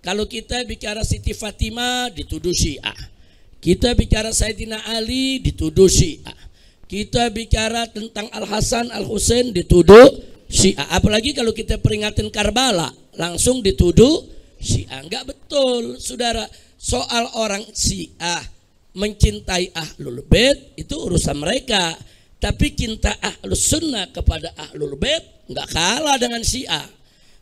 Kalau kita bicara Siti Fatimah dituduh Syiah. Kita bicara Sayyidina Ali dituduh Syiah. Kita bicara tentang Al-Hasan, Al-Husain dituduh Syiah. Apalagi kalau kita peringatin Karbala langsung dituduh Syiah. Enggak betul, saudara. Soal orang Syiah mencintai Ahlul Bait itu urusan mereka. Tapi cinta Ahlus Sunnah kepada Ahlul Bait enggak kalah dengan Syiah.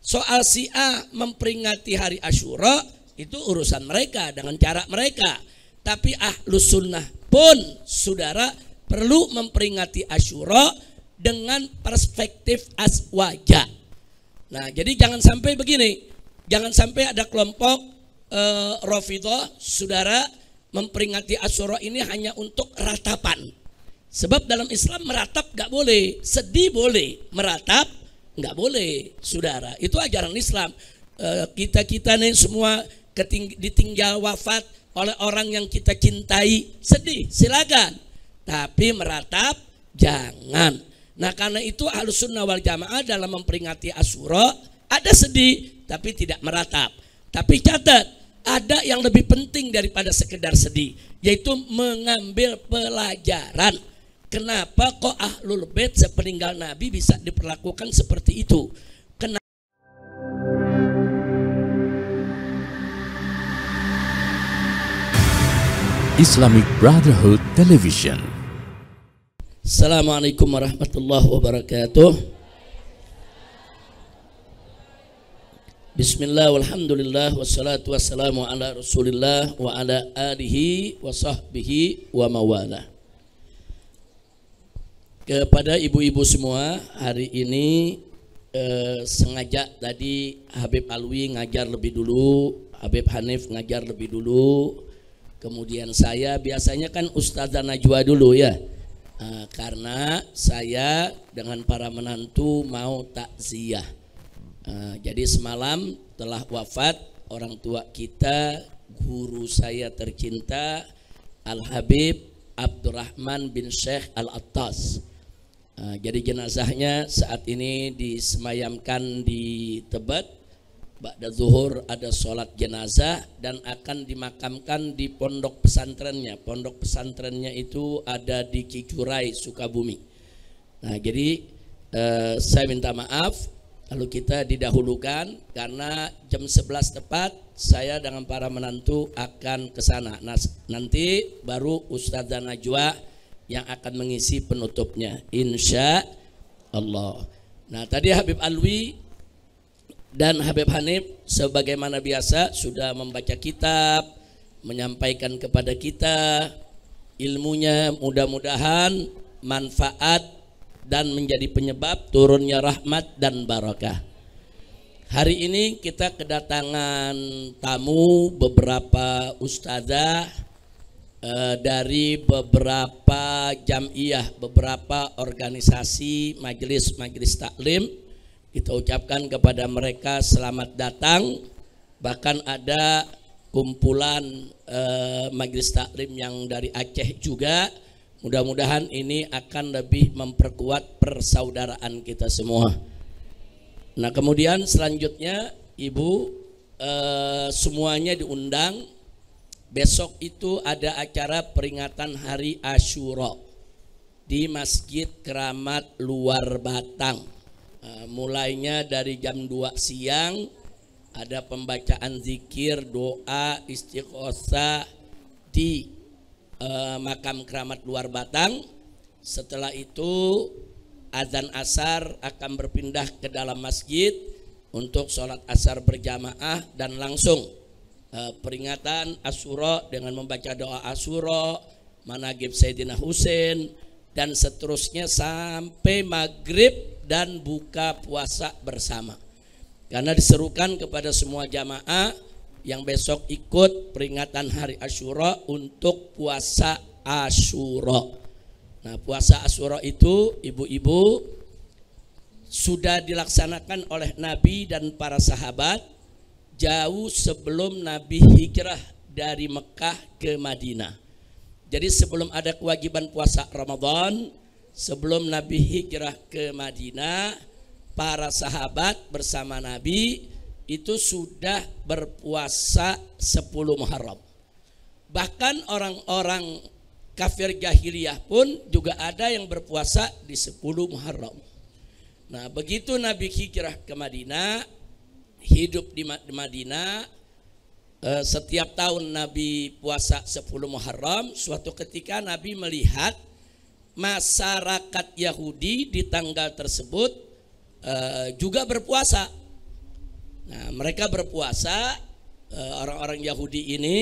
Soal Syiah memperingati hari Asyura itu urusan mereka dengan cara mereka. Tapi Ahlus Sunnah pun saudara perlu memperingati Asyura dengan perspektif aswaja. Nah, jadi jangan sampai begini. Jangan sampai ada kelompok Rafidhah saudara memperingati Asyura ini hanya untuk ratapan. Sebab dalam Islam meratap gak boleh, sedih boleh, meratap nggak boleh, saudara. Itu ajaran Islam. Kita nih semua ditinggal wafat oleh orang yang kita cintai, sedih silakan, tapi meratap jangan. Nah, karena itu Ahlus Sunnah wal Jamaah dalam memperingati Asyura ada sedih tapi tidak meratap. Tapi catat, ada yang lebih penting daripada sekedar sedih, yaitu mengambil pelajaran. Kenapa kok Ahlul Bait sepeninggal Nabi bisa diperlakukan seperti itu? Kenapa? Islamic Brotherhood Television. Assalamualaikum warahmatullahi wabarakatuh. Bismillah walhamdulillah wassalatu wassalamu ala rasulillah wa ala alihi wa sahbihi wa mawala. Kepada ibu-ibu semua, hari ini sengaja tadi Habib Alwi ngajar lebih dulu, Habib Hanif ngajar lebih dulu, kemudian saya biasanya kan Ustazah Najwa dulu ya, karena saya dengan para menantu mau takziah. Jadi semalam telah wafat orang tua kita, guru saya tercinta Al-Habib Abdurrahman bin Syekh Al-Attas. Jadi jenazahnya saat ini disemayamkan di Tebet. Ba'da zuhur ada sholat jenazah dan akan dimakamkan di pondok pesantrennya. Pondok pesantrennya itu ada di Cicurai, Sukabumi. Nah, jadi saya minta maaf kalau kita didahulukan karena jam 11 tepat saya dengan para menantu akan ke sana. Nah, nanti baru Ustazah Najwa yang akan mengisi penutupnya, insya Allah. Nah, tadi Habib Alwi dan Habib Hanif sebagaimana biasa sudah membaca kitab, menyampaikan kepada kita ilmunya, mudah-mudahan manfaat dan menjadi penyebab turunnya rahmat dan barakah. Hari ini kita kedatangan tamu beberapa ustazah dari beberapa jamiah, beberapa organisasi majelis taklim. Kita ucapkan kepada mereka selamat datang. Bahkan ada kumpulan majelis taklim yang dari Aceh juga. Mudah-mudahan ini akan lebih memperkuat persaudaraan kita semua. Nah, kemudian selanjutnya ibu semuanya diundang. Besok itu ada acara peringatan hari Asyura di Masjid Keramat Luar Batang. Mulainya dari jam 2 siang ada pembacaan zikir, doa, istighosah di makam Keramat Luar Batang. Setelah itu azan asar akan berpindah ke dalam masjid untuk sholat asar berjamaah dan langsung peringatan Asyura dengan membaca doa Asyura, manaqib Sayyidina Husain dan seterusnya sampai maghrib dan buka puasa bersama. Karena diserukan kepada semua jamaah yang besok ikut peringatan hari Asyura untuk puasa Asyura. Nah, puasa Asyura itu ibu-ibu sudah dilaksanakan oleh Nabi dan para sahabat jauh sebelum Nabi hijrah dari Mekah ke Madinah. Jadi sebelum ada kewajiban puasa Ramadan, sebelum Nabi hijrah ke Madinah, para sahabat bersama Nabi itu sudah berpuasa 10 Muharram. Bahkan orang-orang kafir jahiliyah pun juga ada yang berpuasa di 10 Muharram. Nah, begitu Nabi hijrah ke Madinah, hidup di Madinah, setiap tahun Nabi puasa 10 Muharram. Suatu ketika Nabi melihat masyarakat Yahudi di tanggal tersebut juga berpuasa. Nah, mereka berpuasa, orang-orang Yahudi ini.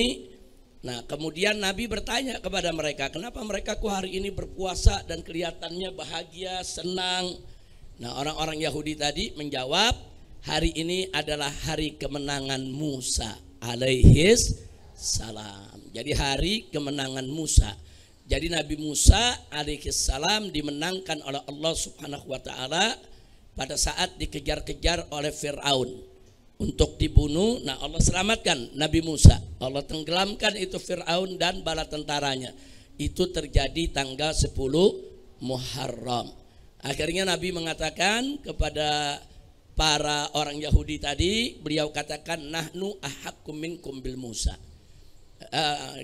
Nah, kemudian Nabi bertanya kepada mereka, kenapa mereka kok hari ini berpuasa dan kelihatannya bahagia, senang. Nah, orang-orang Yahudi tadi menjawab, hari ini adalah hari kemenangan Musa alaihis salam. Jadi hari kemenangan Musa. Jadi Nabi Musa alaihis salam dimenangkan oleh Allah Subhanahu wa taala pada saat dikejar-kejar oleh Fir'aun untuk dibunuh. Nah, Allah selamatkan Nabi Musa. Allah tenggelamkan itu Fir'aun dan bala tentaranya. Itu terjadi tanggal 10 Muharram. Akhirnya Nabi mengatakan kepada para orang Yahudi tadi, beliau katakan, nahnu ahakkum minkum bil Musa.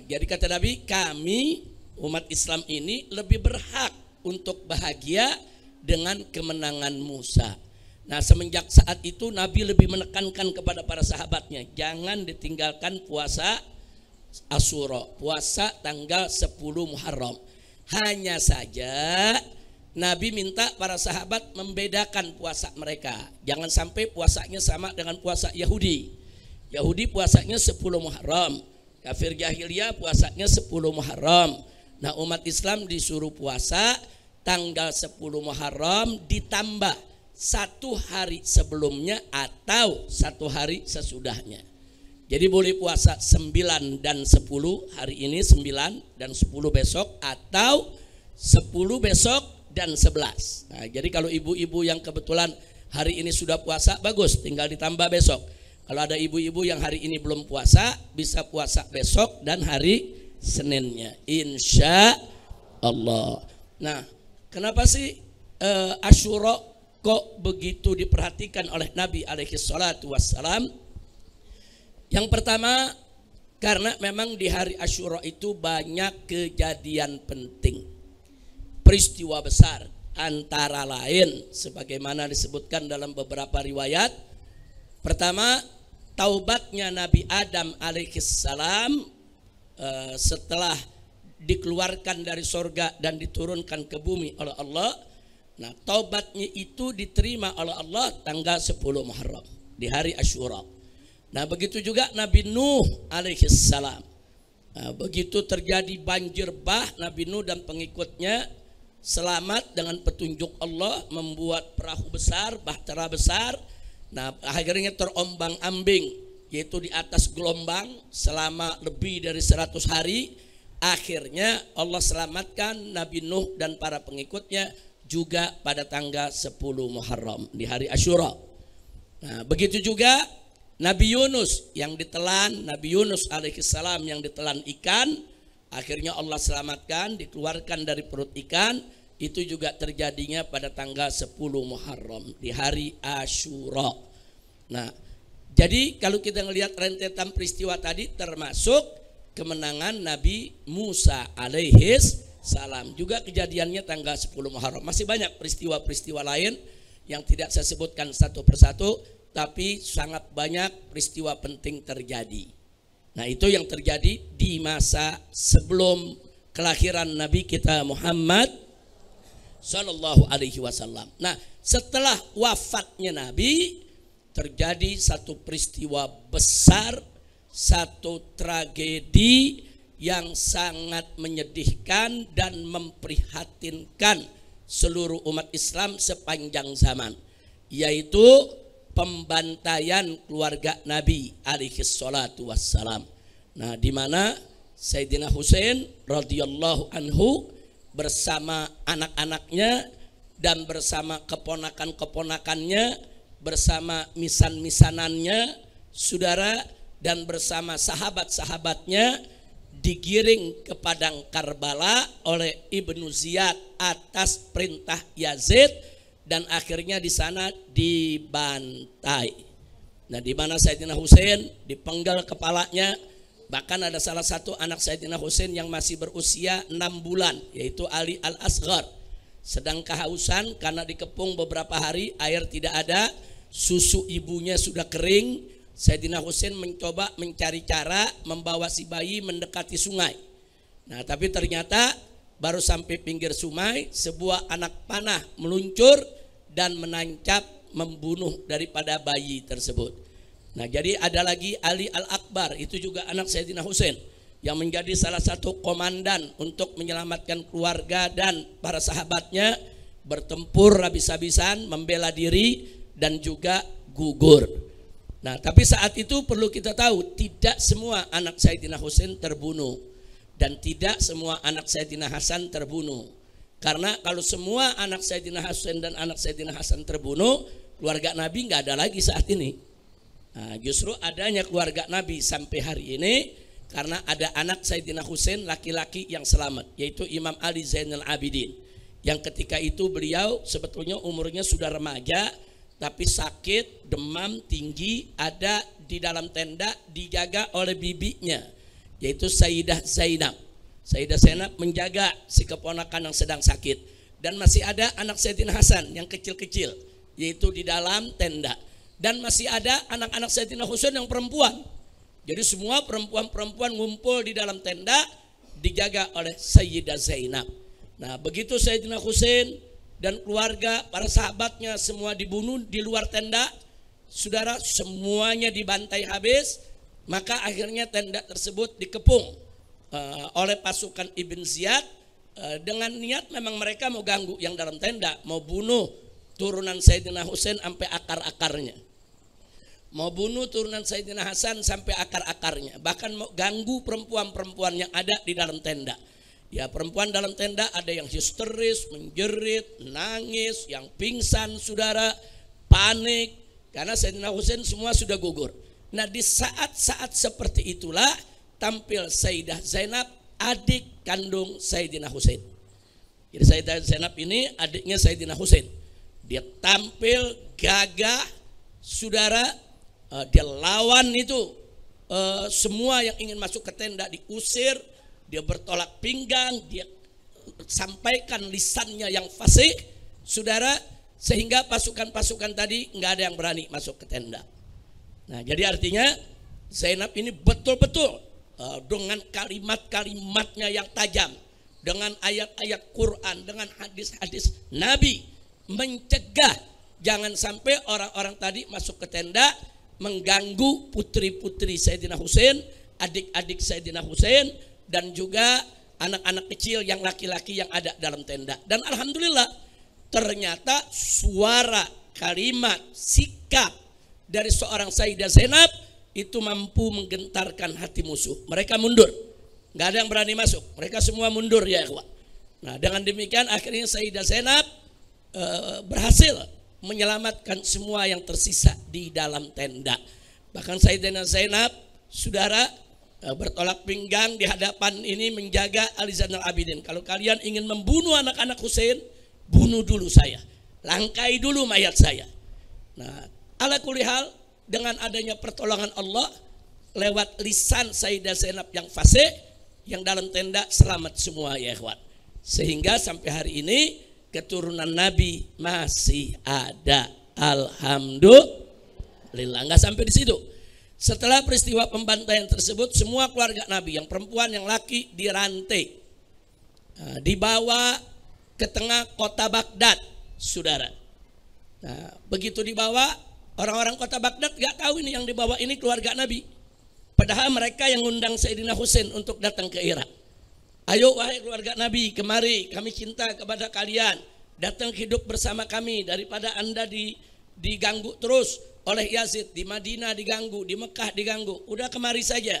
Jadi kata Nabi, kami umat Islam ini lebih berhak untuk bahagia dengan kemenangan Musa. Nah, semenjak saat itu Nabi lebih menekankan kepada para sahabatnya, jangan ditinggalkan puasa Asyura, puasa tanggal 10 Muharram. Hanya saja Nabi minta para sahabat membedakan puasa mereka. Jangan sampai puasanya sama dengan puasa Yahudi. Yahudi puasanya 10 Muharram, kafir jahiliyah puasanya 10 Muharram. Nah, umat Islam disuruh puasa tanggal 10 Muharram ditambah 1 hari sebelumnya atau 1 hari sesudahnya. Jadi boleh puasa 9 dan 10, hari ini 9 dan 10 besok, atau 10 besok dan 11. Nah, jadi kalau ibu-ibu yang kebetulan hari ini sudah puasa, bagus, tinggal ditambah besok. Kalau ada ibu-ibu yang hari ini belum puasa, bisa puasa besok dan hari Seninnya, insya Allah. Nah, kenapa sih Asyura kok begitu diperhatikan oleh Nabi alaihi salatu wassalam? Yang pertama, karena memang di hari Asyura itu banyak kejadian penting, peristiwa besar, antara lain sebagaimana disebutkan dalam beberapa riwayat. Pertama, taubatnya Nabi Adam alaihi salam setelah dikeluarkan dari sorga dan diturunkan ke bumi oleh Allah. Nah, taubatnya itu diterima oleh Allah tanggal 10 Muharram di hari Asyura. Nah, begitu juga Nabi Nuh alaihi salam. Nah, begitu terjadi banjir bah, Nabi Nuh dan pengikutnya selamat dengan petunjuk Allah, membuat perahu besar, bahtera besar. Nah, akhirnya terombang-ambing, yaitu di atas gelombang selama lebih dari 100 hari. Akhirnya Allah selamatkan Nabi Nuh dan para pengikutnya juga pada tanggal 10 Muharram di hari Asyura. Nah, begitu juga Nabi Yunus yang ditelan, Nabi Yunus alaihissalam yang ditelan ikan, akhirnya Allah selamatkan, dikeluarkan dari perut ikan. Itu juga terjadinya pada tanggal 10 Muharram di hari Asyura. Nah, jadi kalau kita melihat rentetan peristiwa tadi, termasuk kemenangan Nabi Musa alaihis salam, juga kejadiannya tanggal 10 Muharram. Masih banyak peristiwa-peristiwa lain yang tidak saya sebutkan satu persatu, tapi sangat banyak peristiwa penting terjadi. Nah, itu yang terjadi di masa sebelum kelahiran Nabi kita Muhammad Sallallahu Alaihi Wasallam. Nah, setelah wafatnya Nabi, terjadi satu peristiwa besar, satu tragedi yang sangat menyedihkan dan memprihatinkan seluruh umat Islam sepanjang zaman, yaitu pembantaian keluarga Nabi alaihi salatu wassalam. Nah, di mana Sayyidina Husain radhiyallahu anhu bersama anak-anaknya dan bersama keponakan-keponakannya, bersama misan-misanannya, saudara, dan bersama sahabat-sahabatnya digiring ke padang Karbala oleh Ibnu Ziyad atas perintah Yazid, dan akhirnya di sana dibantai. Nah, di mana Sayyidina Husain dipenggal kepalanya. Bahkan ada salah satu anak Sayyidina Husain yang masih berusia 6 bulan, yaitu Ali Al-Asghar, sedang kehausan karena dikepung beberapa hari, air tidak ada, susu ibunya sudah kering. Sayyidina Husain mencoba mencari cara membawa si bayi mendekati sungai. Nah, tapi ternyata baru sampai pinggir sungai, sebuah anak panah meluncur dan menancap membunuh daripada bayi tersebut. Nah, jadi ada lagi Ali Al-Akbar, itu juga anak Sayyidina Husain yang menjadi salah satu komandan untuk menyelamatkan keluarga dan para sahabatnya, bertempur habis-habisan, membela diri dan juga gugur. Nah, tapi saat itu perlu kita tahu, tidak semua anak Sayyidina Husain terbunuh dan tidak semua anak Sayyidina Hasan terbunuh. Karena kalau semua anak Sayyidina Husain dan anak Sayyidina Hasan terbunuh, keluarga Nabi nggak ada lagi saat ini. Nah, justru adanya keluarga Nabi sampai hari ini karena ada anak Sayyidina Husain laki-laki yang selamat, yaitu Imam Ali Zainal Abidin, yang ketika itu beliau sebetulnya umurnya sudah remaja, tapi sakit, demam tinggi, ada di dalam tenda dijaga oleh bibinya, yaitu Sayyidah Zainab. Sayyidah Zainab menjaga si keponakan yang sedang sakit. Dan masih ada anak Sayyidina Hasan yang kecil-kecil, yaitu di dalam tenda. Dan masih ada anak-anak Sayyidina Husain yang perempuan. Jadi semua perempuan-perempuan ngumpul di dalam tenda dijaga oleh Sayyidah Zainab. Nah, begitu Sayyidina Husain dan keluarga, para sahabatnya semua dibunuh di luar tenda, saudara, semuanya dibantai habis. Maka akhirnya tenda tersebut dikepung oleh pasukan Ibn Ziyad dengan niat memang mereka mau ganggu yang dalam tenda, mau bunuh turunan Sayyidina Husain sampai akar-akarnya, mau bunuh turunan Sayyidina Hasan sampai akar-akarnya, bahkan mau ganggu perempuan-perempuan yang ada di dalam tenda. Ya, perempuan dalam tenda ada yang histeris, menjerit, nangis, yang pingsan, saudara, panik karena Sayyidina Husain semua sudah gugur. Nah, di saat-saat seperti itulah tampil Sayyidah Zainab, adik kandung Sayyidina Husain. Jadi Sayyidah Zainab ini adiknya Sayyidina Husain. Dia tampil gagah, saudara, dia lawan itu semua yang ingin masuk ke tenda, diusir, dia bertolak pinggang, dia sampaikan lisannya yang fasih, saudara, sehingga pasukan-pasukan tadi nggak ada yang berani masuk ke tenda. Nah, jadi artinya Zainab ini betul-betul dengan kalimat-kalimatnya yang tajam, dengan ayat-ayat Quran, dengan hadis-hadis Nabi, mencegah jangan sampai orang-orang tadi masuk ke tenda mengganggu putri-putri Sayyidina Husain, adik-adik Sayyidina Husain, dan juga anak-anak kecil yang laki-laki yang ada dalam tenda. Dan alhamdulillah ternyata suara, kalimat, sikap dari seorang Sayyidah Zainab itu mampu menggentarkan hati musuh. Mereka mundur, nggak ada yang berani masuk, mereka semua mundur ya ikhwan. Nah, dengan demikian akhirnya Sayyidah Zainab berhasil menyelamatkan semua yang tersisa di dalam tenda. Bahkan Sayyidah Zainab, saudara, bertolak pinggang di hadapan ini menjaga Ali Zainal Abidin. Kalau kalian ingin membunuh anak-anak Husain, bunuh dulu saya, langkai dulu mayat saya. Nah, ala kulli hal, dengan adanya pertolongan Allah lewat lisan Sayyidah Zainab yang fasih, yang dalam tenda selamat semua ya ikhwan. Sehingga sampai hari ini keturunan Nabi masih ada, alhamdulillah. Nggak sampai di situ. Setelah peristiwa pembantaian tersebut, semua keluarga Nabi, yang perempuan yang laki, dirantai, dibawa ke tengah kota Baghdad, saudara. Nah, begitu dibawa, orang-orang kota Baghdad gak tahu ini yang dibawa ini keluarga Nabi. Padahal mereka yang undang Sayyidina Husain untuk datang ke Irak. Ayo wahai keluarga Nabi, kemari, kami cinta kepada kalian, datang hidup bersama kami daripada anda diganggu terus oleh Yazid, di Madinah diganggu, di Mekah diganggu. Udah kemari saja.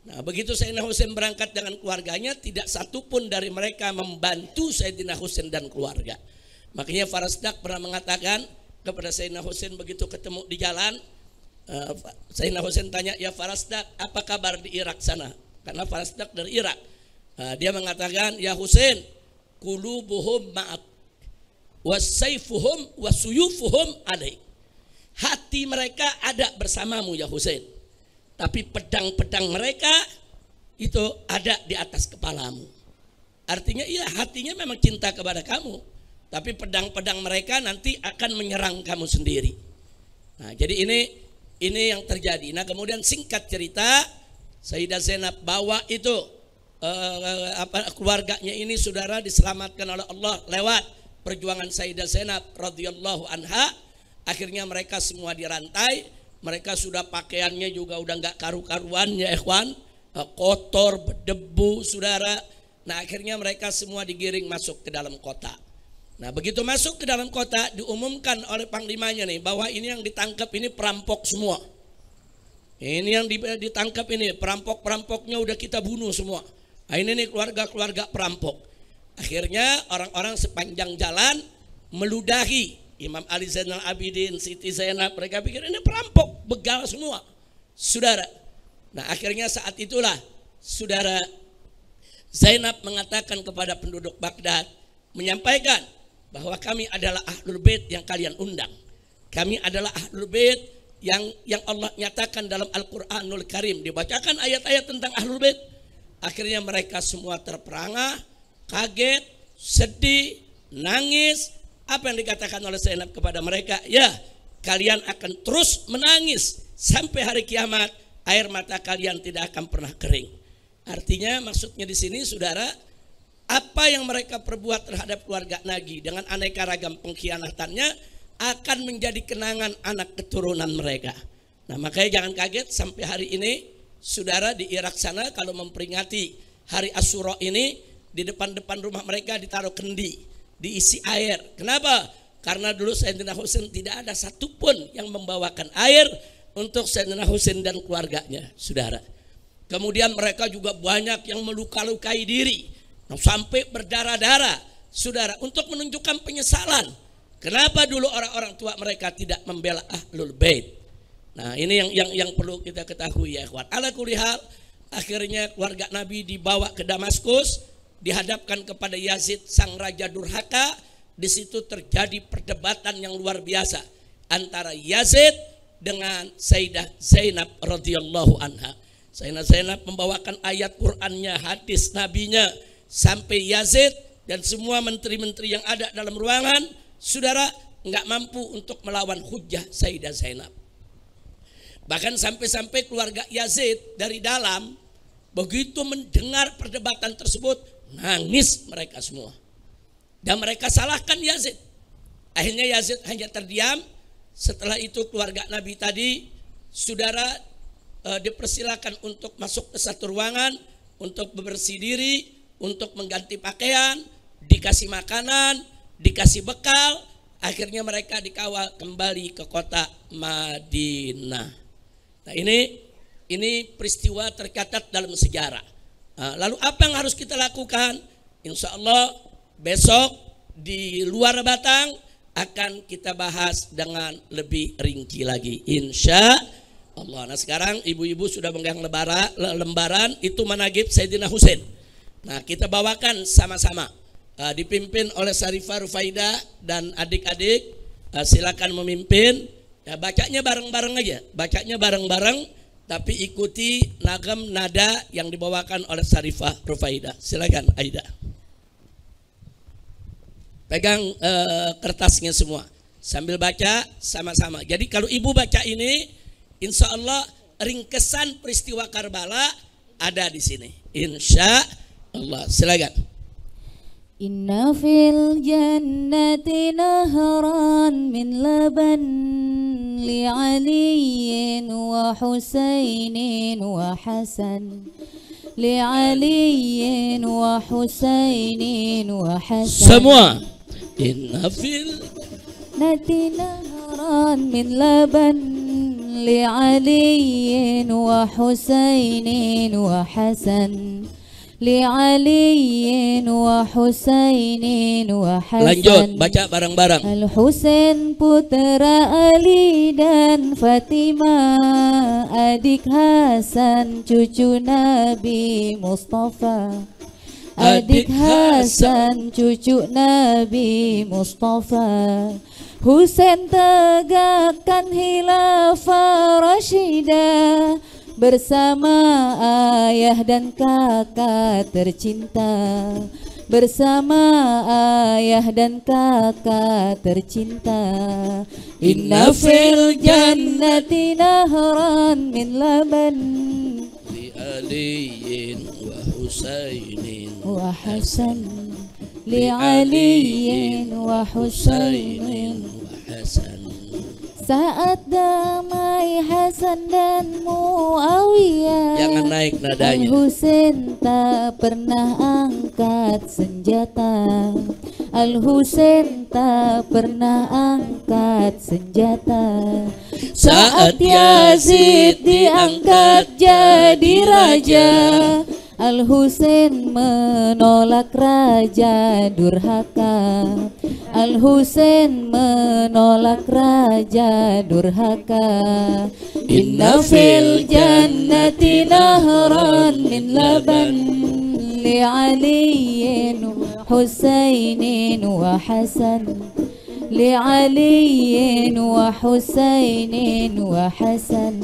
Nah, begitu Sayyidina Husain berangkat dengan keluarganya, tidak satupun dari mereka membantu Sayyidina Husain dan keluarga. Makanya Farasdak pernah mengatakan kepada Sayyidina Husain begitu ketemu di jalan, Sayyidina Husain tanya, ya Farasdak, apa kabar di Irak sana? Karena Farasdak dari Irak. Dia mengatakan, ya Husain, qulubuhum ma'ak, wasayfuhum wasuyufuhum alaik. hati mereka ada bersamamu ya Husain. Tapi pedang-pedang mereka itu ada di atas kepalamu. Artinya iya, hatinya memang cinta kepada kamu, tapi pedang-pedang mereka nanti akan menyerang kamu sendiri. Nah, jadi ini yang terjadi. Nah, kemudian singkat cerita, Sayyidah Zainab bawa itu keluarganya ini saudara diselamatkan oleh Allah lewat perjuangan Sayyidah Zainab radhiyallahu anha. Akhirnya mereka semua dirantai, mereka sudah pakaiannya juga udah nggak karu-karuan ya ikhwan, kotor, berdebu saudara. Nah, akhirnya mereka semua digiring masuk ke dalam kota. Nah, begitu masuk ke dalam kota diumumkan oleh panglimanya nih bahwa ini yang ditangkap ini perampok semua. Ini yang ditangkap ini perampok-perampoknya udah kita bunuh semua. Nah, ini nih keluarga-keluarga perampok. Akhirnya orang-orang sepanjang jalan meludahi Imam Ali Zainal Abidin, Siti Zainab. Mereka pikir ini perampok, begal semua, saudara. Nah, akhirnya saat itulah saudara Zainab mengatakan kepada penduduk Baghdad, menyampaikan bahwa kami adalah Ahlul Bait yang kalian undang. Kami adalah Ahlul Bait yang Allah nyatakan dalam Al-Qur'anul Karim. Dibacakan ayat-ayat tentang Ahlul Bait. Akhirnya mereka semua terperangah, kaget, sedih, nangis. Apa yang dikatakan oleh Zainab kepada mereka? Ya, kalian akan terus menangis sampai hari kiamat. Air mata kalian tidak akan pernah kering. Artinya maksudnya di sini saudara, apa yang mereka perbuat terhadap keluarga Nagi dengan aneka ragam pengkhianatannya akan menjadi kenangan anak keturunan mereka. Nah, makanya jangan kaget sampai hari ini saudara di Irak sana kalau memperingati hari Asyura ini di depan-depan rumah mereka ditaruh kendi, diisi air. Kenapa? Karena dulu Sayyidina Husain tidak ada satupun yang membawakan air untuk Sayyidina Husain dan keluarganya, saudara. Kemudian mereka juga banyak yang meluka-lukai diri, sampai berdarah-darah, saudara, untuk menunjukkan penyesalan. Kenapa dulu orang-orang tua mereka tidak membela Ahlul Bait? Nah, ini yang perlu kita ketahui ya ikhwan. Ala kulli hal, akhirnya keluarga Nabi dibawa ke Damaskus, dihadapkan kepada Yazid sang raja durhaka. Di situ terjadi perdebatan yang luar biasa antara Yazid dengan Sayyidah Zainab radhiyallahu anha. Sayyidah Zainab membawakan ayat Qur'annya, hadis nabinya, sampai Yazid dan semua menteri-menteri yang ada dalam ruangan saudara nggak mampu untuk melawan hujjah Sayyidah Zainab. Bahkan sampai-sampai keluarga Yazid dari dalam begitu mendengar perdebatan tersebut nangis mereka semua. Dan mereka salahkan Yazid. Akhirnya Yazid hanya terdiam. Setelah itu keluarga Nabi tadi saudara dipersilakan untuk masuk ke satu ruangan untuk bebersih diri, untuk mengganti pakaian, dikasih makanan, dikasih bekal. Akhirnya mereka dikawal kembali ke kota Madinah. Nah, ini peristiwa tercatat dalam sejarah. Lalu apa yang harus kita lakukan? Insya Allah besok di luar Batang akan kita bahas dengan lebih rinci lagi, insya Allah. Nah, sekarang ibu-ibu sudah memegang lembaran itu managib Sayyidina Husain. Nah, kita bawakan sama-sama, dipimpin oleh Sarifah Rufaidah dan adik-adik. Silakan memimpin. Ya, bacanya bareng-bareng aja, bacanya bareng-bareng, tapi ikuti nagam nada yang dibawakan oleh Sarifah Rufaidah. Silakan Aida. Pegang kertasnya semua sambil baca sama-sama. Jadi kalau ibu baca ini, insya Allah ringkesan peristiwa Karbala ada di sini. Insya Allah. Silakan. Inna fil jannati nahran min laban li aliyin wa husainin wa hasan. Li aliyin wa husainin wa hasan. Semua. Inna fil jannati nahran min laban li aliyin wa husainin wa hasan. Li aliyin wa husainin wa hasan. Lanjut baca bareng-bareng. Al Husain putra Ali dan Fatimah, adik Hasan cucu Nabi Mustafa. Adik Hasan cucu Nabi Mustafa. Husain tegakkan khilafah rasyidah bersama ayah dan kakak tercinta. Bersama ayah dan kakak tercinta. Inna fil jannati nahran min laban li aliyin wa husainin wa hasan, li aliyin wa husainin wa hasan. Saat damai Hasan dan Muawiyah, Jangan naik nadanya. Al-Husain tak pernah angkat senjata. Al-Husain tak pernah angkat senjata. Saat Yazid diangkat jadi raja, Al-Husain menolak raja durhaka. Al-Husain menolak raja durhaka. Inna fil jannati nahran min laban li aliyin Husainin wa Hasan, li aliyin wa Husainin wa Hasan.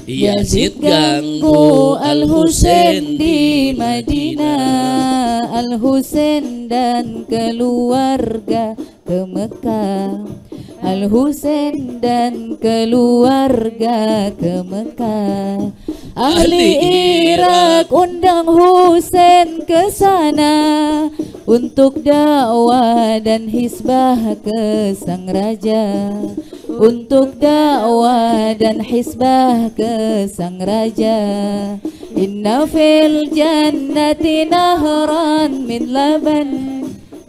Yazid ganggu Al-Husain di Madinah, Al-Husain dan keluarga ke Mekah. Al-Husain dan keluarga ke Mekah. Ahli Irak undang Husain ke sana untuk dakwah dan hisbah ke sang raja. Untuk dakwah dan hisbah ke sang raja. Inna fil jannati nahran min laban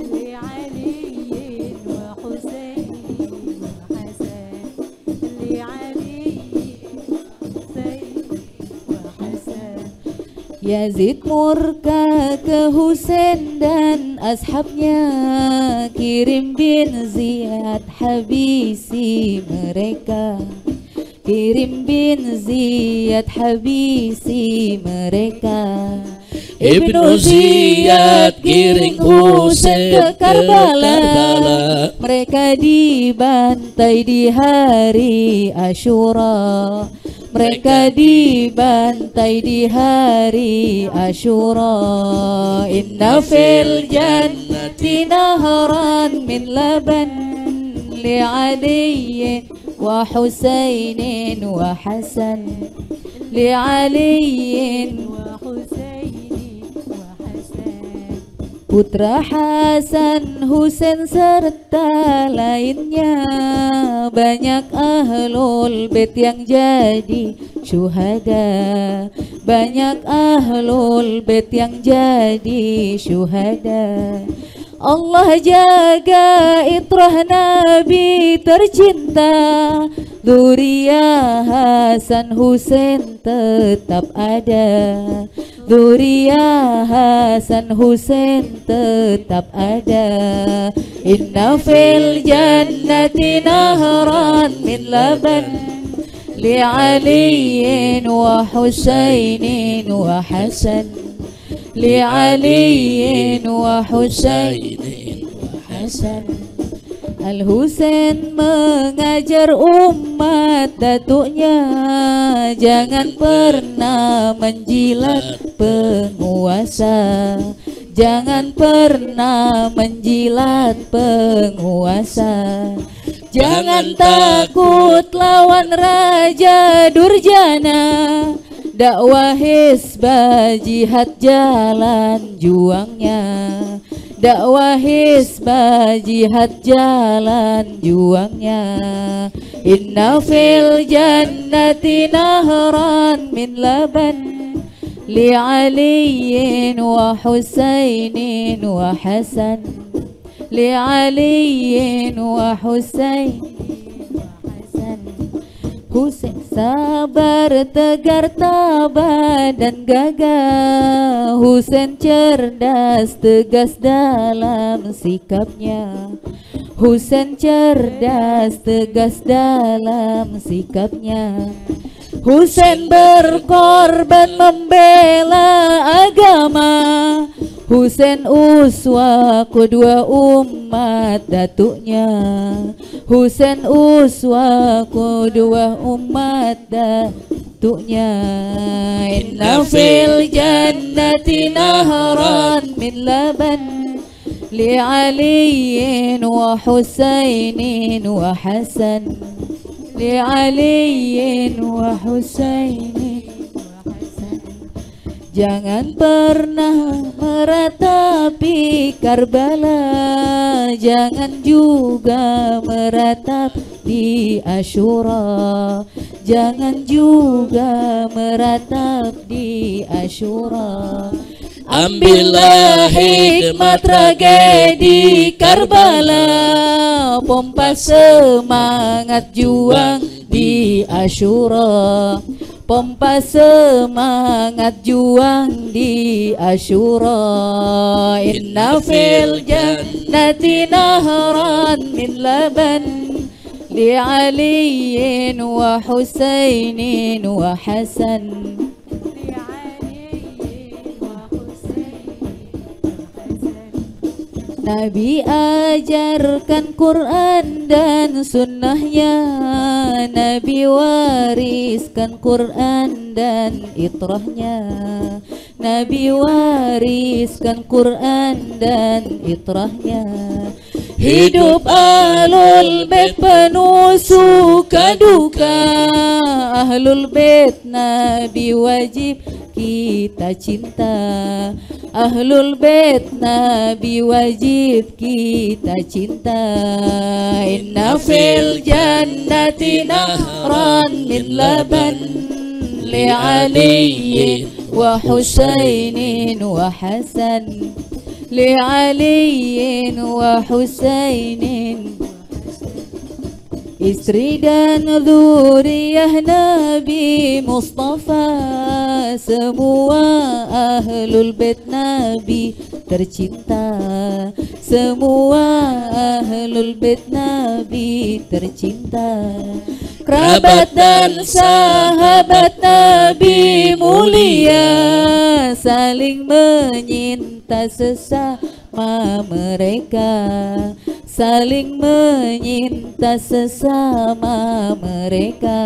li aliyin wa Husainin wa Hasan, li aliyin Husain wa Hasan. Yazid murka ke Husain dan ashabnya, kirim bin Ziyad habisi mereka. Kirim bin Ziyad habisi mereka. Ibnu Ziyad giring Husain ke Karbala. Mereka dibantai di hari Asyura. Mereka dibantai di hari Asyura. Inna fil jannati nahran min laban li aliyin wa Husainin wa Hasan, li aliyin wa Husainin wa Hasan. Putra Hasan, Husain serta lainnya, banyak ahlul bait yang jadi syuhada. Banyak ahlul bait yang jadi syuhada. Allah jaga itrah Nabi tercinta. Dzurriyyah Hasan Husain tetap ada. Dzurriyyah Hasan Husain tetap ada. Inna fil jannati nahran min laban li aliyin wa Husainin wa Hasan, li aliyin wa Husainin wa Hasan. Al-Husain mengajar umat datuknya, jangan pernah menjilat penguasa. Jangan pernah menjilat penguasa. Jangan takut lawan Raja Durjana. Dakwah hisbah jihad jalan juangnya. Dakwah hisbah jihad jalan juangnya. Inna fil jannati nahran min laban li aliyin wa Husainin wa Hasan, li aliyin wa Husainin wa Hasan. Husain sabar, tegar, tabah dan gagah. Husain cerdas, tegas dalam sikapnya. Husain cerdas, tegas dalam sikapnya. Husain berkorban membela agama. Husain uswa kedua umat datuknya, Husain uswa kedua umat datuknya. Inna fil jannati nahran min laban li aliyin wa husainin wa hasan, li aliyin wa husainin. Jangan pernah meratapi Karbala, jangan juga meratap di Asyura, jangan juga meratap di Asyura. Ambillah hikmat tragedi Karbala, pompa semangat juang di Asyura, pompa semangat juang di Asyura. Inna fil jannati nahran min laban li aliyin wa husainin wa hasan, Nabi ajarkan Quran dan sunnahnya, Nabi wariskan Quran dan itrahnya, Nabi wariskan Quran dan itrahnya. Hidup Ahlul Bait penuh suka duka, Ahlul Bait Nabi wajib kita cinta, Ahlul Bait Nabi wajib kita cinta. Inna fil jannati nahran min laban li aliyin wa husainin wa hasan, li aliyin wa husainin. Istri dan dzurriyyah Nabi Mustafa, semua Ahlul Bait Nabi tercinta, semua Ahlul Bait Nabi tercinta. Kerabat dan sahabat Nabi mulia, saling menyinta sesama mereka, saling menyinta sesama mereka.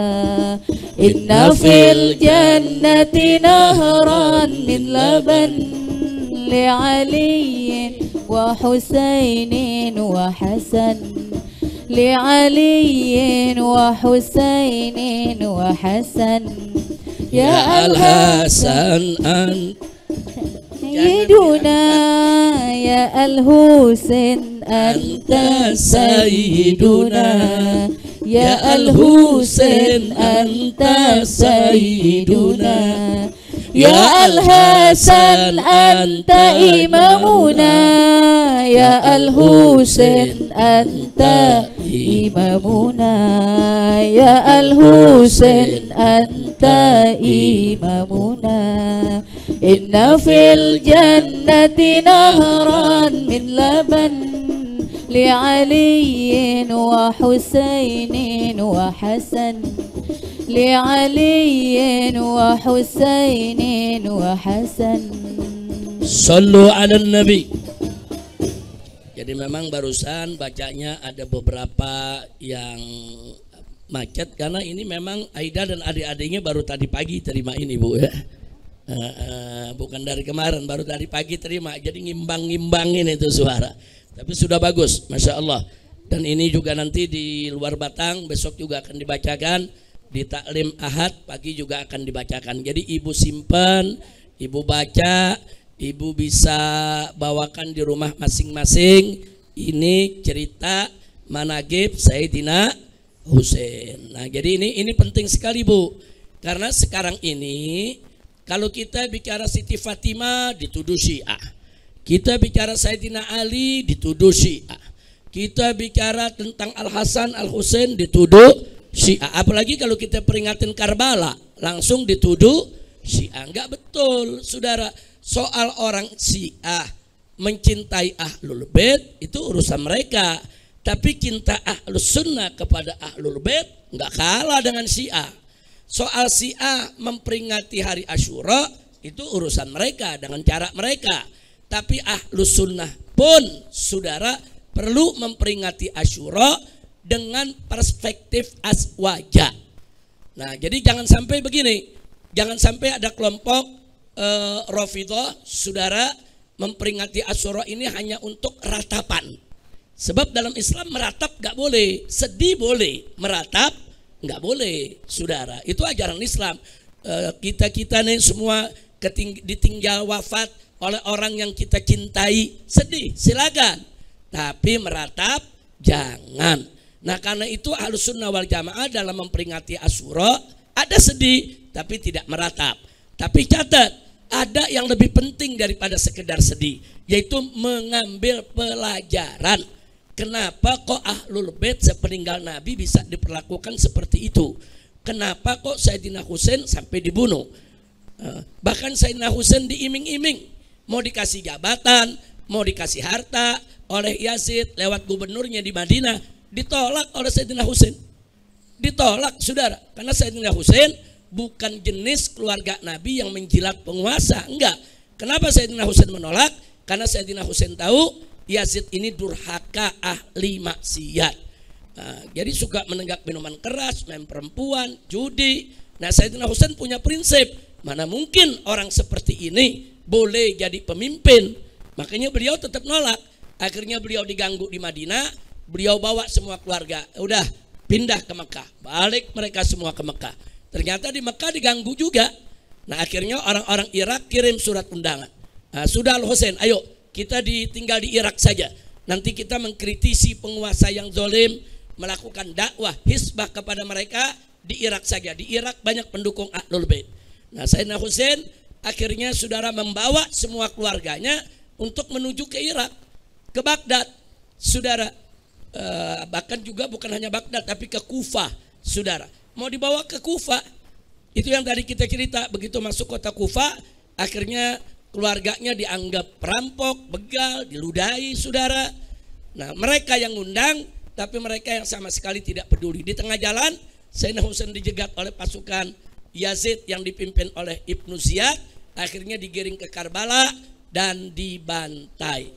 Inna fil jannati nahran min laban li aliyin wa husainin wa hasan, li aliyin wa husainin wa hasan. Ya al-Hasan Sayyiduna, ya al-Husain anta sayyiduna, ya al-Husain anta sayyiduna, ya al-Hasan anta imamuna, ya al-Husain anta imamuna, ya al-Husain anta imamuna. Inna fil jannati nahran min laban li aliyin wa husainin wa hasan, li aliyin wa husainin wa hasan. Sallu ala nabi. Jadi memang barusan bacanya ada beberapa yang macet karena ini memang Aida dan adik-adiknya baru tadi pagi terima ini Bu ya. Bukan dari kemarin, baru dari pagi terima, jadi ngimbang-ngimbangin itu suara. Tapi sudah bagus, Masya Allah. Dan ini juga nanti di luar Batang besok juga akan dibacakan, di taklim Ahad pagi juga akan dibacakan. Jadi ibu simpan, ibu baca, ibu bisa bawakan di rumah masing-masing. Ini cerita manaqib Sayyidina Husain. Nah, jadi ini penting sekali Bu, karena sekarang ini kalau kita bicara Siti Fatimah dituduh Syiah, kita bicara Sayyidina Ali dituduh Syiah, kita bicara tentang Al-Hasan Al-Husain dituduh Syiah. Apalagi kalau kita peringatin Karbala langsung dituduh Syiah. Enggak betul saudara. Soal orang Syiah mencintai Ahlul Bait itu urusan mereka, tapi cinta Ahlus Sunnah kepada Ahlul Bait enggak kalah dengan Syiah. Soal Syiah memperingati hari Asyura itu urusan mereka dengan cara mereka. Tapi Ahlus Sunnah pun saudara perlu memperingati Asyura dengan perspektif aswaja. Nah, jadi jangan sampai begini, jangan sampai ada kelompok Rafidhah saudara memperingati Asyura ini hanya untuk ratapan. Sebab dalam Islam meratap gak boleh, sedih boleh, meratap gak boleh, saudara. Itu ajaran Islam. Kita nih semua ditinggal wafat oleh orang yang kita cintai, sedih silakan, tapi meratap jangan. Nah, karena itu Ahlus Sunnah wal Jamaah dalam memperingati Asyura ada sedih tapi tidak meratap. Tapi catat, ada yang lebih penting daripada sekedar sedih, yaitu mengambil pelajaran. Kenapa kok Ahlul Bait sepeninggal Nabi bisa diperlakukan seperti itu? Kenapa kok Sayyidina Husain sampai dibunuh? Bahkan Sayyidina Husain diiming-iming, mau dikasih jabatan, mau dikasih harta oleh Yazid lewat gubernurnya di Madinah, ditolak oleh Sayyidina Husain. Ditolak, saudara, karena Sayyidina Husain bukan jenis keluarga Nabi yang menjilat penguasa, enggak. Kenapa Sayyidina Husain menolak? Karena Sayyidina Husain tahu Yazid ini durhaka, ahli maksiat. Nah, jadi suka menenggak minuman keras, main perempuan, judi. Nah, Sayyidina Husain punya prinsip, mana mungkin orang seperti ini boleh jadi pemimpin. Makanya beliau tetap nolak. Akhirnya beliau diganggu di Madinah, beliau bawa semua keluarga, udah pindah ke Mekah, balik mereka semua ke Mekah. Ternyata di Mekah diganggu juga. Nah, akhirnya orang-orang Irak kirim surat undangan. Nah, sudah Al-Husain, ayo kita tinggal di Irak saja. Nanti kita mengkritisi penguasa yang zalim, melakukan dakwah hisbah kepada mereka di Irak saja. Di Irak banyak pendukung Ahlul Bait. Nah, Sayyidina Husain akhirnya saudara membawa semua keluarganya untuk menuju ke Irak, ke Baghdad, saudara. Bahkan juga bukan hanya Baghdad, tapi ke Kufah, saudara. Mau dibawa ke Kufah. Itu yang tadi kita cerita, begitu masuk kota Kufah, akhirnya keluarganya dianggap perampok, begal, diludahi, saudara. Nah, mereka yang ngundang, tapi mereka yang sama sekali tidak peduli. Di tengah jalan, Sayyidina Husain dijegat oleh pasukan Yazid yang dipimpin oleh Ibnu Ziyad, akhirnya digiring ke Karbala dan dibantai.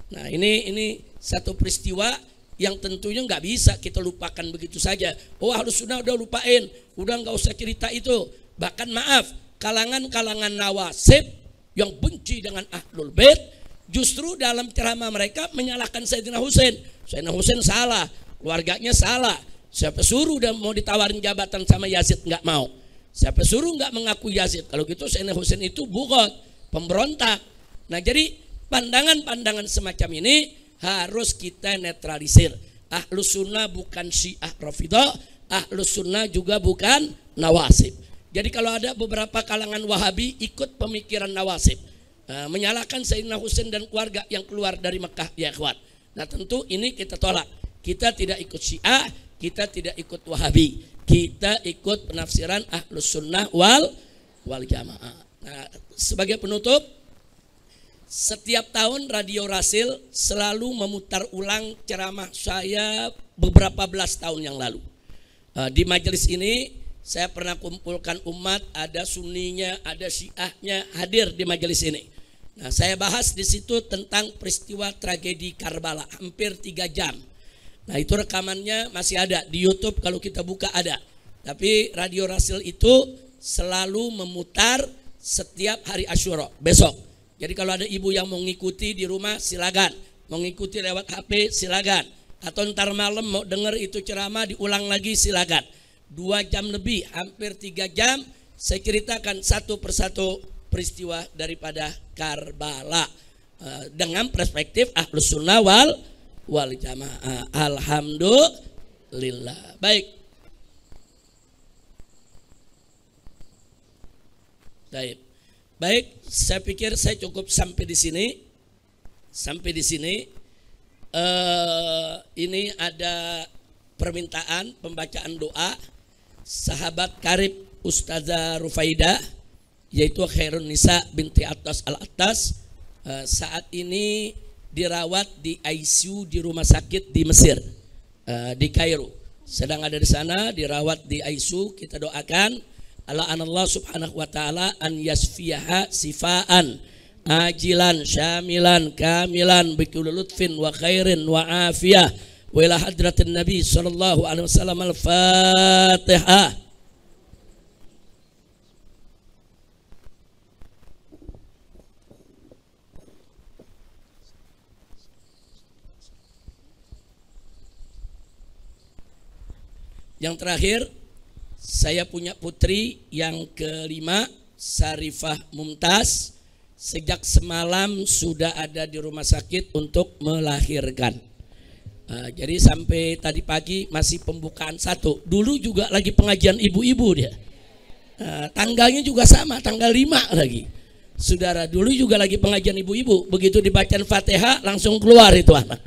Nah, ini satu peristiwa yang tentunya nggak bisa kita lupakan begitu saja. Oh, Ahlus Sunnah udah lupain, udah nggak usah cerita itu. Bahkan maaf, kalangan-kalangan nawasib yang benci dengan Ahlul Bait justru dalam ceramah mereka menyalahkan Sayyidina Husain. Sayyidina Husain salah, keluarganya salah. Siapa suruh udah mau ditawarin jabatan sama Yazid nggak mau. Siapa suruh nggak mengaku Yazid. Kalau gitu Sayyidina Husain itu bugot, pemberontak. Nah, jadi pandangan-pandangan semacam ini harus kita netralisir. Ahlus Sunnah bukan Syiah Rafidhah, Ahlus Sunnah juga bukan Nawasib. Jadi kalau ada beberapa kalangan Wahabi ikut pemikiran Nawasib, menyalahkan Sayyidina Husain dan keluarga yang keluar dari Mekah, ya ikhwan. Nah, tentu ini kita tolak. Kita tidak ikut Syiah, kita tidak ikut Wahabi. Kita ikut penafsiran Ahlus Sunnah wal Jamaah. Nah, sebagai penutup, setiap tahun Radio Rasil selalu memutar ulang ceramah saya beberapa belas tahun yang lalu. Di majelis ini saya pernah kumpulkan umat, ada Sunninya, ada Syiahnya hadir di majelis ini. Nah, saya bahas di situ tentang peristiwa tragedi Karbala, hampir 3 jam. Nah, itu rekamannya masih ada di YouTube, kalau kita buka ada. Tapi Radio Rasil itu selalu memutar setiap hari Asyura, besok. Jadi kalau ada ibu yang mau ngikuti di rumah silakan, mau ngikuti lewat HP silakan, atau ntar malam mau dengar itu ceramah diulang lagi silakan. 2 jam lebih, hampir 3 jam saya ceritakan satu persatu peristiwa daripada Karbala dengan perspektif Ahlus Sunnah wal Jamaah. Alhamdulillah. Baik. Baik, saya pikir saya cukup sampai di sini. Ini ada permintaan pembacaan doa sahabat karib Ustazah Rufaidah, yaitu Khairun Nisa binti Attas Al-Attas. Saat ini dirawat di ICU di rumah sakit di Mesir, di Kairo. Sedang ada di sana dirawat di ICU. Kita doakan Allah subhanahu wa ta'ala an yasfiyaha sifaan ajilan syamilan kamilan bikulli lutfin wa khairin wa afiyah wa ila hadratin nabi sallallahu alaihi wasallam. Al-Fatihah. Yang terakhir, saya punya putri yang kelima, Sarifah Mumtaz. Sejak semalam sudah ada di rumah sakit untuk melahirkan. Jadi sampai tadi pagi masih pembukaan 1. Dulu juga lagi pengajian ibu-ibu dia. Tanggalnya juga sama, tanggal 5 lagi. Saudara, dulu juga lagi pengajian ibu-ibu. Begitu dibacakan Fatihah langsung keluar itu anak.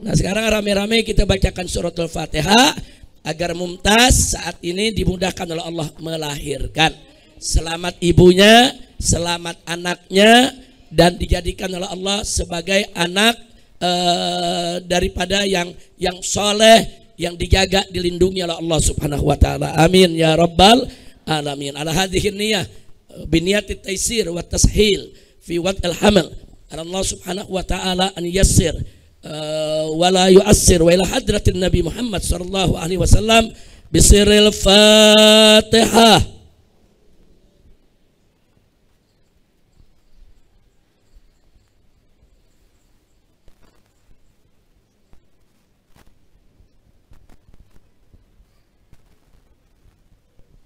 Nah sekarang rame-rame kita bacakan suratul Fatihah agar Mumtaz saat ini dimudahkan oleh Allah melahirkan. Selamat ibunya, selamat anaknya, dan dijadikan oleh Allah sebagai anak daripada yang soleh, yang dijaga, dilindungi oleh Allah Subhanahu wa taala. Amin ya rabbal alamin. Ala hadhihi niyah biniyati taysir wa tashil fi wad'il haml. Allah Subhanahu wa taala an yassir wala yu'assir wa ila hadratin Nabi Muhammad sallallahu alaihi wasallam bisiril Fatihah.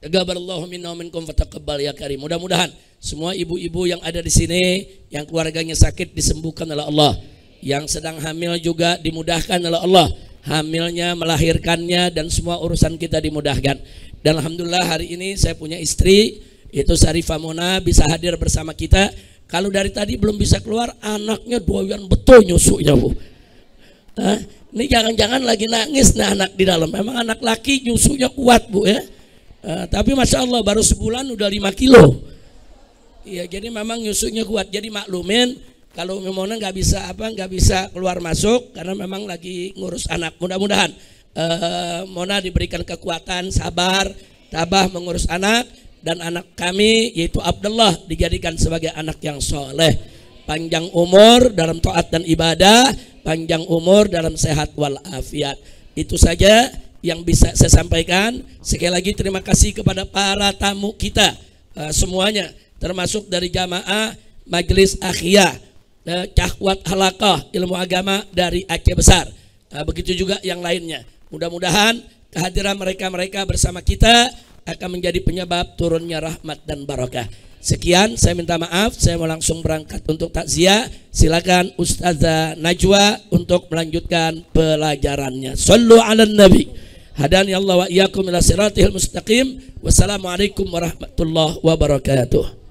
Taqabbalallahu minna wa minkum fataqabbal ya karim. Mudah-mudahan semua ibu-ibu yang ada di sini yang keluarganya sakit disembuhkan oleh Allah. Yang sedang hamil juga dimudahkan oleh Allah. Hamilnya, melahirkannya, dan semua urusan kita dimudahkan. Dan alhamdulillah hari ini saya punya istri, itu Sarifah Mona, bisa hadir bersama kita. Kalau dari tadi belum bisa keluar, anaknya doyan betul nyusunya Bu. Ini jangan-jangan lagi nangis nah anak di dalam. Memang anak laki nyusunya kuat Bu ya. Tapi Masya Allah baru sebulan udah 5 kilo. Iya, jadi memang nyusunya kuat. Jadi maklumin kalau Mona nggak bisa keluar masuk karena memang lagi ngurus anak. Mudah-mudahan Mona diberikan kekuatan, sabar, tabah mengurus anak, dan anak kami yaitu Abdullah dijadikan sebagai anak yang soleh, panjang umur dalam taat dan ibadah, panjang umur dalam sehat walafiat. Itu saja yang bisa saya sampaikan. Sekali lagi terima kasih kepada para tamu kita semuanya, termasuk dari jamaah Majelis Akhia, Cahwat Halaqah Ilmu Agama dari Aceh Besar, begitu juga yang lainnya. Mudah-mudahan kehadiran mereka bersama kita akan menjadi penyebab turunnya rahmat dan barakah. Sekian, saya minta maaf, saya mau langsung berangkat untuk takziah. Silakan Ustazah Najwa untuk melanjutkan pelajarannya. Sallu ala Nabi. Hadani Allah wa iyyakum ila siratil mustaqim. Wassalamualaikum warahmatullahi wabarakatuh.